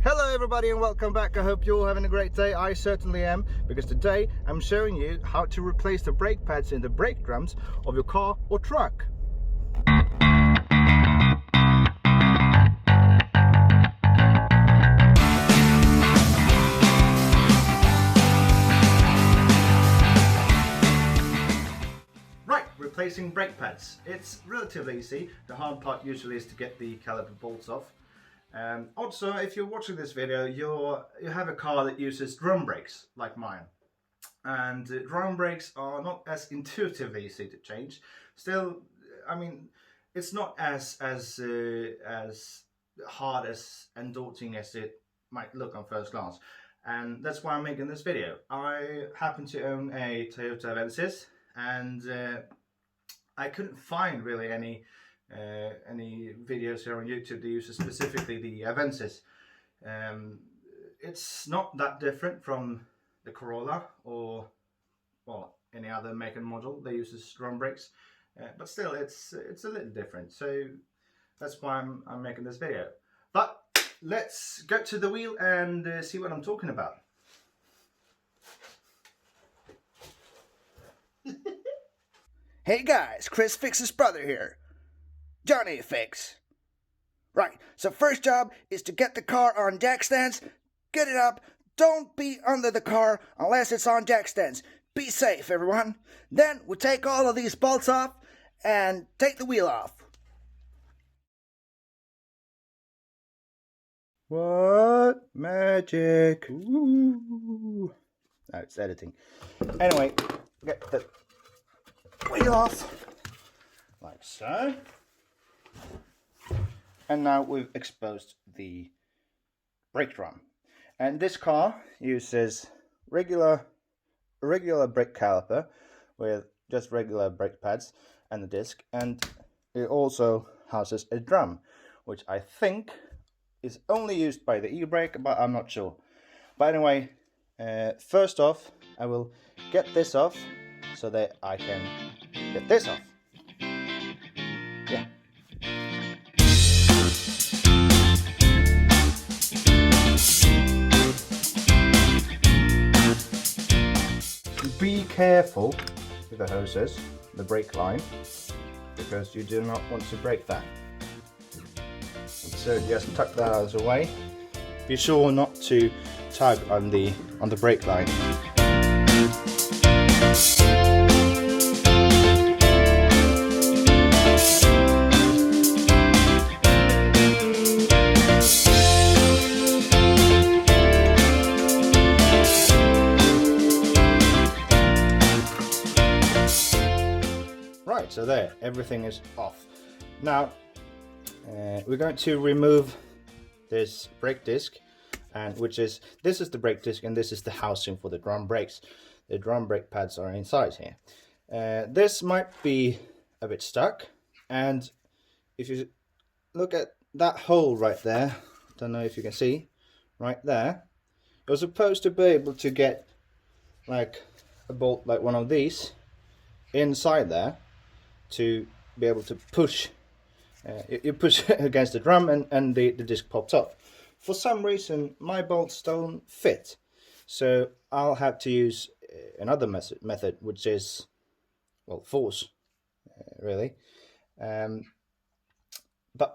Hello everybody and welcome back. I hope you're all having a great day. I certainly am, because today I'm showing you how to replace the brake pads in the brake drums of your car or truck. Right, replacing brake pads. It's relatively easy. The hard part usually is to get the caliper bolts off. Also, if you're watching this video, you have a car that uses drum brakes, like mine. And drum brakes are not as intuitively easy to change. Still, I mean, it's not as hard and daunting as it might look on first glance. And that's why I'm making this video. I happen to own a Toyota Avensis, and I couldn't find really any videos here on YouTube that uses specifically the Avensis. It's not that different from the Corolla or, well, any other make and model that uses drum brakes, but still it's a little different, so that's why I'm making this video. But let's go to the wheel and see what I'm talking about. Hey guys, Chris Fix's brother here. Johnny Fix. Right, so first job is to get the car on jack stands. Get it up. Don't be under the car unless it's on jack stands. Be safe, everyone. Then we take all of these bolts off and take the wheel off. What magic? Ooh. No, it's editing. Anyway, get the wheel off like so. And now we've exposed the brake drum. And this car uses regular brake caliper with just regular brake pads and the disc, and it also houses a drum, which I think is only used by the e-brake, but I'm not sure. But anyway, first off, I will get this off so that I can get this off. Yeah. Be careful with the hoses, the brake line, because you do not want to break that. So just tuck that out of the way. Be sure not to tug on the brake line. Right, so there, everything is off. Now, we're going to remove this brake disc, and this is the brake disc, and this is the housing for the drum brakes. The drum brake pads are inside here. This might be a bit stuck, and if you look at that hole right there, don't know if you can see, right there, you're supposed to be able to get like a bolt like one of these inside there to be able to push. You push against the drum and the disc pops up. For some reason my bolts don't fit, so I'll have to use another method, which is, well, force, really. But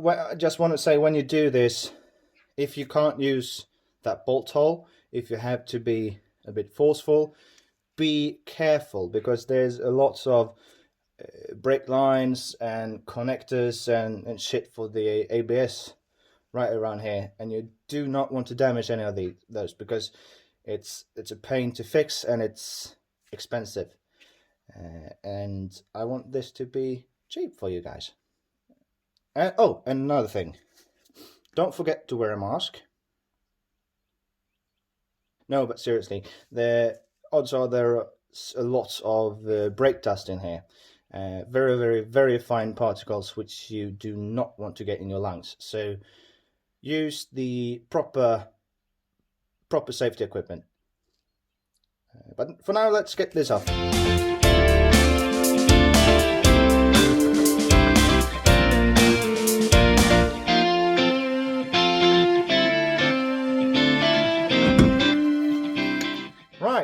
I just want to say, when you do this, if you can't use that bolt hole, if you have to be a bit forceful, be careful, because there's a lots of brake lines and connectors and shit for the ABS right around here, and you do not want to damage any of those, because it's a pain to fix and it's expensive, and I want this to be cheap for you guys. And oh, and another thing, don't forget to wear a mask. No, but seriously, odds are there are a lot of brake dust in here. Very, very, very fine particles which you do not want to get in your lungs. So use the proper safety equipment. But for now, let's get this off.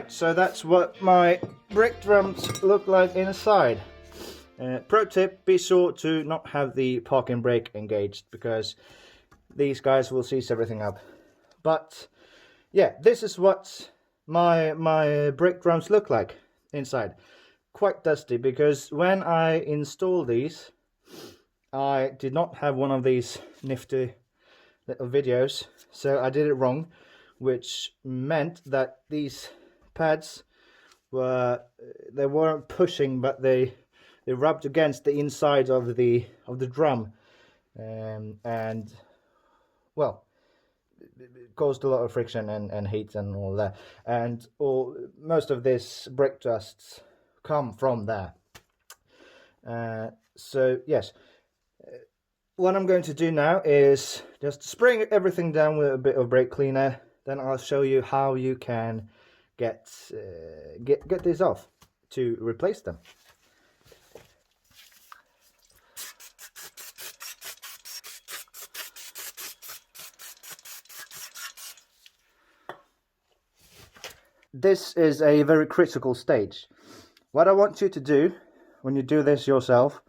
Right, so that's what my brake drums look like inside. Pro tip, be sure to not have the parking brake engaged, because these guys will seize everything up. But yeah, this is what my brake drums look like inside. Quite dusty, because when I installed these, I did not have one of these nifty little videos, so I did it wrong, which meant that these pads weren't pushing, but they rubbed against the inside of the drum, and well, it caused a lot of friction and heat and all that, and most of this brake dusts come from there. So yes, what I'm going to do now is just spray everything down with a bit of brake cleaner. Then I'll show you how you can get these off to replace them. This is a very critical stage. What I want you to do when you do this yourself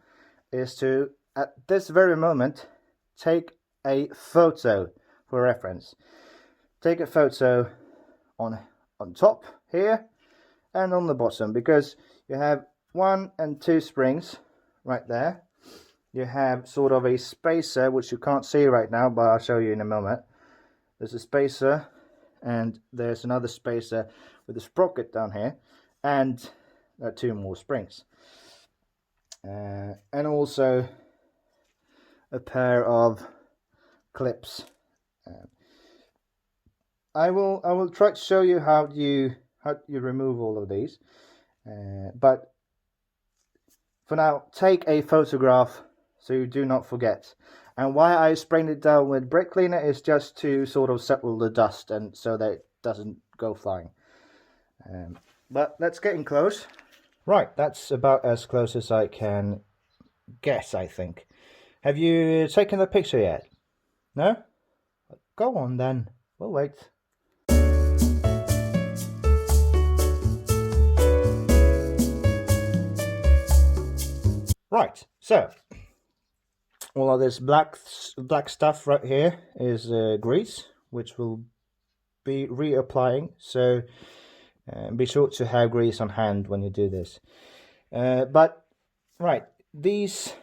is to, at this very moment, take a photo for reference. Take a photo on top here and on the bottom, because you have 1 and 2 springs right there. You have sort of a spacer, which you can't see right now, but I'll show you in a moment. There's a spacer, and there's another spacer with a sprocket down here, and there are 2 more springs, and also a pair of clips. I will try to show you how you remove all of these, but for now, take a photograph so you do not forget. And why I sprayed it down with brake cleaner is just to sort of settle the dust, and so that it doesn't go flying. But let's get in close. Right, that's about as close as I can guess, I think. Have you taken the picture yet? No? Go on then, we'll wait. Right, so all of this black stuff right here is grease, which will be reapplying, so be sure to have grease on hand when you do this. But right, these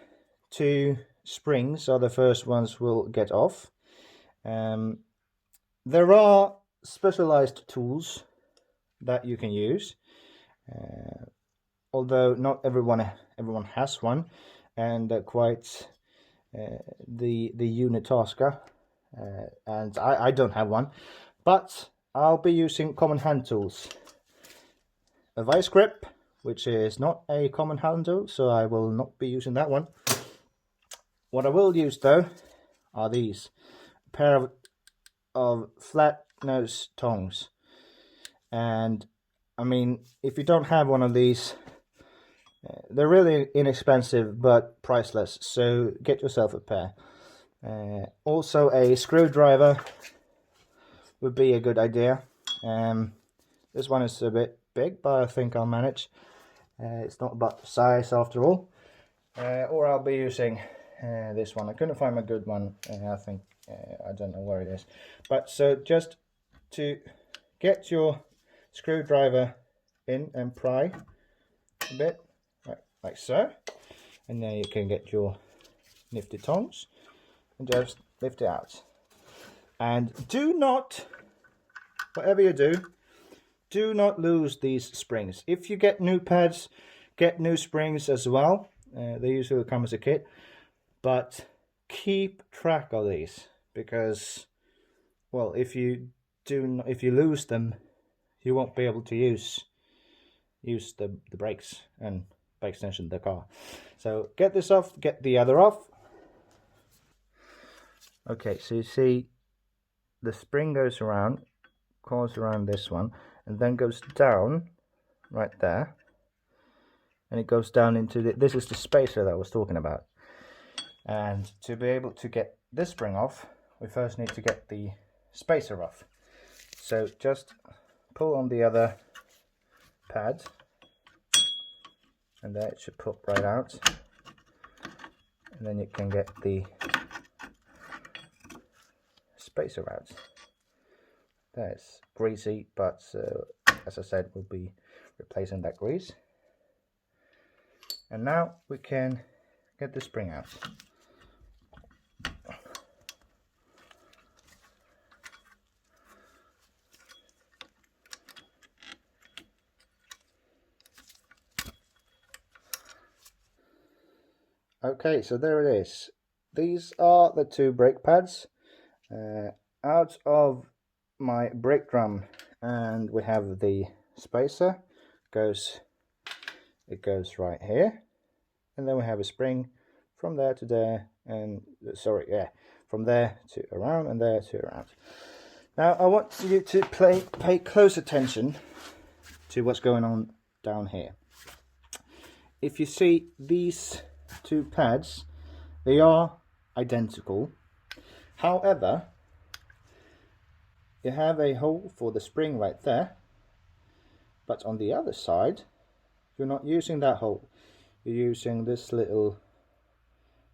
2 springs are the first ones we'll get off. There are specialized tools that you can use, although not everyone has one, and quite the unitasker, and I don't have one, but I'll be using common hand tools. A vice grip, which is not a common hand tool, so I will not be using that one. What I will use though are these, a pair of flat nose tongs. And I mean, if you don't have one of these, they're really inexpensive but priceless, so get yourself a pair. Also, a screwdriver would be a good idea. This one is a bit big, but I think I'll manage. It's not about the size after all. Or I'll be using this one. I couldn't find a good one. I think I don't know where it is. But so just to get your screwdriver in and pry a bit, like so, and then you can get your nifty tongs and just lift it out. And do not, whatever you do not lose these springs. If you get new pads, get new springs as well. They usually come as a kit, but keep track of these, because, well, if you lose them, you won't be able to use the brakes and by extension the car. So get this off, get the other off. Okay, so you see the spring goes around, coils around this one, and then goes down right there, and it goes down into this is the spacer that I was talking about. And to be able to get this spring off, we first need to get the spacer off. So just pull on the other pad, and there it should pop right out, and then you can get the spacer out. That's greasy, but as I said, we'll be replacing that grease. And now we can get the spring out. Okay, so there it is. These are the two brake pads out of my brake drum, and we have the spacer. It goes right here, and then we have a spring from there to there, and from there to around, and there to around. Now I want you to pay close attention to what's going on down here. If you see these two pads, they are identical. However, you have a hole for the spring right there, but on the other side you're not using that hole, you're using this little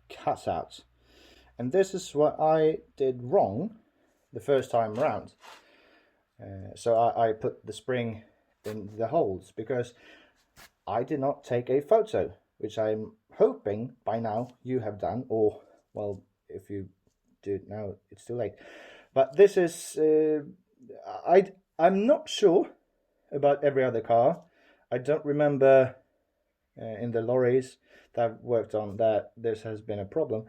cutout. And this is what I did wrong the first time around. So I put the spring in the holes because I did not take a photo, which I'm hoping by now you have done, or well, if you do it now, it's too late. But this is I'm not sure about every other car. I don't remember in the lorries that I've worked on that this has been a problem.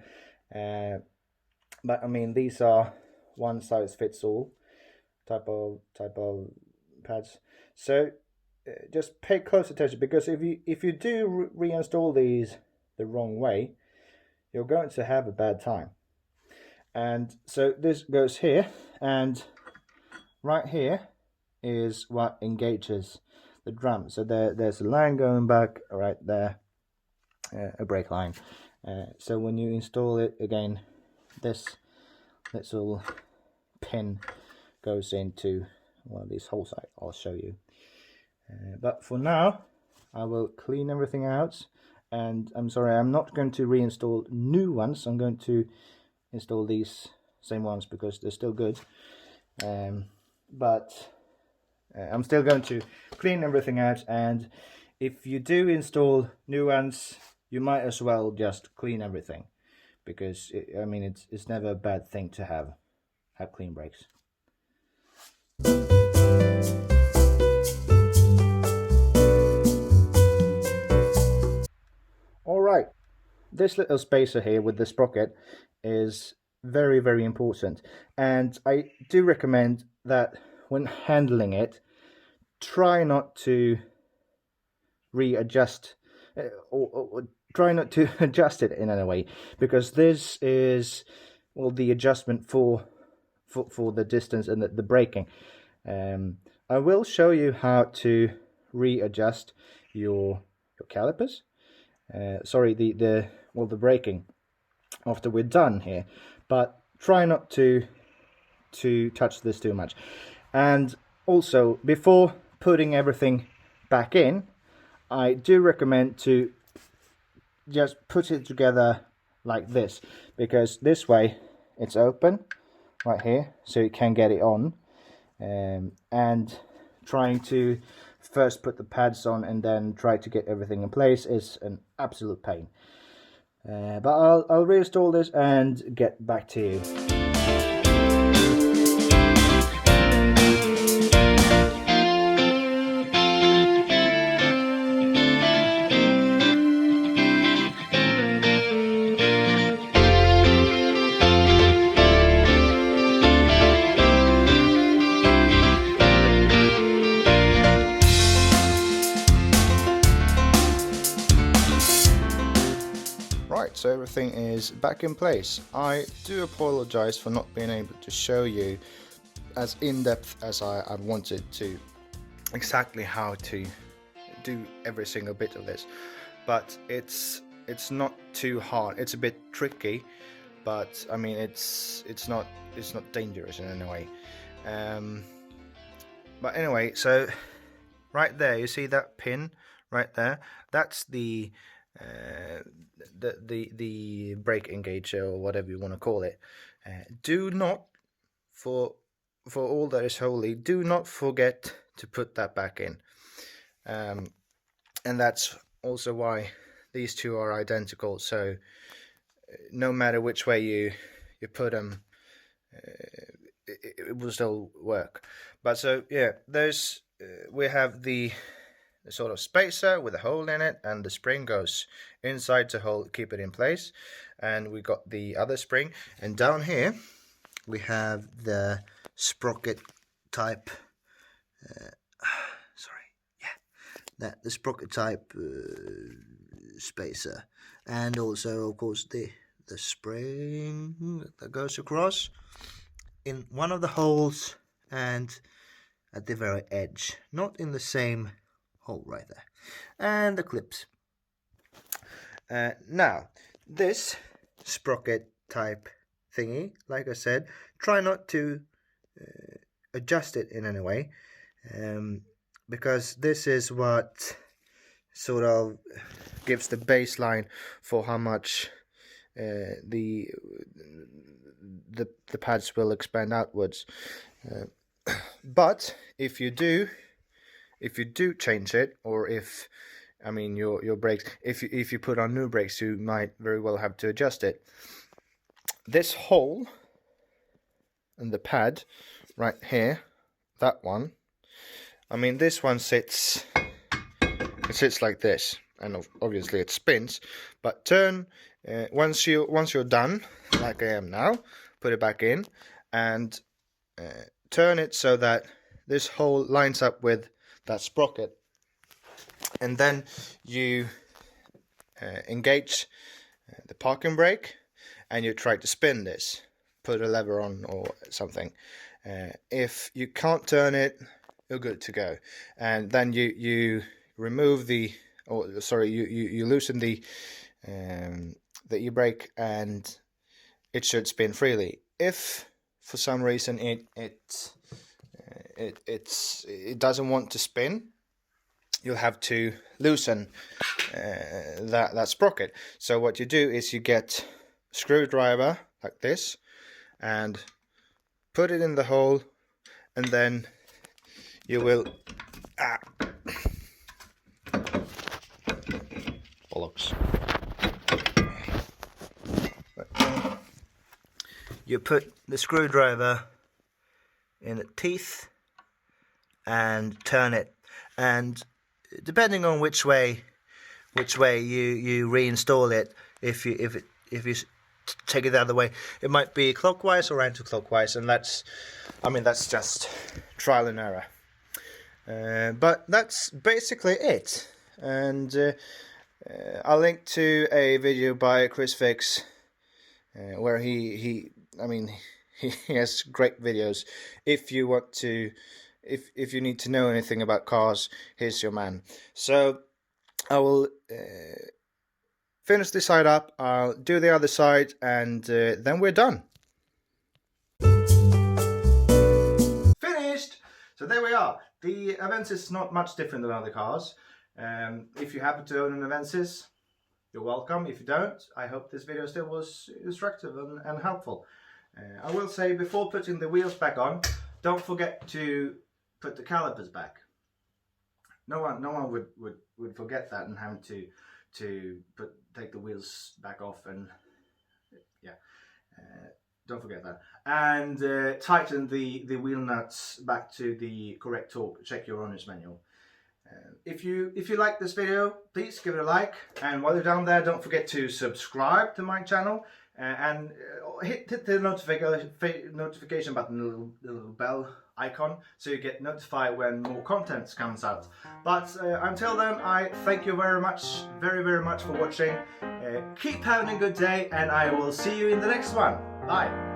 But I mean, these are one size fits all type of pads. So just pay close attention, because if you do reinstall these the wrong way, you're going to have a bad time. And so this goes here, and right here is what engages the drum. So there's a line going back right there, a brake line. So when you install it again, this little pin goes into one of these holes. I'll show you. But for now, I will clean everything out. And I'm sorry, I'm not going to reinstall new ones. I'm going to install these same ones because they're still good. But I'm still going to clean everything out. And if you do install new ones, you might as well just clean everything, because I mean, it's never a bad thing to have clean brakes. Alright, this little spacer here with the sprocket is very, very important, and I do recommend that when handling it, try not to readjust or try not to adjust it in any way, because this is, well, the adjustment for the distance and the braking. I will show you how to readjust your calipers. Sorry, the braking after we're done here, but try not to touch this too much. And also, before putting everything back in, I do recommend to just put it together like this, because this way it's open right here, so you can get it on. And trying to first put the pads on and then try to get everything in place is an absolute pain. But I'll reinstall this and get back to you. Right, so everything is back in place. I do apologize for not being able to show you as in-depth as I wanted to, exactly how to do every single bit of this, but it's not too hard. It's a bit tricky, but I mean, it's not dangerous in any way. But anyway, so right there, you see that pin right there? That's the brake engager, or whatever you want to call it. Do not, for all that is holy, do not forget to put that back in. And that's also why these two are identical. So no matter which way you put them, it will still work. But so yeah, there's we have the sort of spacer with a hole in it, and the spring goes inside to hold, keep it in place. And we got the other spring, and down here we have the sprocket type. The sprocket type spacer, and also of course the spring that goes across in one of the holes and at the very edge, not in the same hole right there, and the clips. Now this sprocket type thingy, like I said, try not to adjust it in any way, because this is what sort of gives the baseline for how much the pads will expand outwards. But if you do change it, or if your brakes, if you put on new brakes, you might very well have to adjust it. This hole in the pad right here, that one, this one sits like this, and obviously it spins. But turn once you're done, like I am now, put it back in and turn it so that this hole lines up with that sprocket, and then you engage the parking brake, and you try to spin this, put a lever on or something. If you can't turn it, you're good to go. And then you remove you loosen the e-brake, and it should spin freely. If for some reason it doesn't want to spin, you'll have to loosen that sprocket. So what you do is you get a screwdriver like this and put it in the hole, and then you will bollocks. You put the screwdriver in the teeth and turn it, and depending on which way you reinstall it, if you take it the other way, it might be clockwise or anti-clockwise, and that's just trial and error. But that's basically it, and I'll link to a video by Chris Fix where he has great videos. If you want to, if you need to know anything about cars, here's your man. So I will finish this side up, I'll do the other side, and then we're done. Finished! So there we are. The Avensis is not much different than other cars. If you happen to own an Avensis, you're welcome. If you don't, I hope this video still was instructive and helpful. I will say, before putting the wheels back on, don't forget to put the calipers back. No one would forget that and have to take the wheels back off, and yeah, don't forget that. And tighten the wheel nuts back to the correct torque. Check your owner's manual. If you like this video, please give it a like, and while you're down there, don't forget to subscribe to my channel, and hit the notification button, the little bell icon, so you get notified when more content comes out. But until then, I thank you very much for watching. Keep having a good day, and I will see you in the next one. Bye.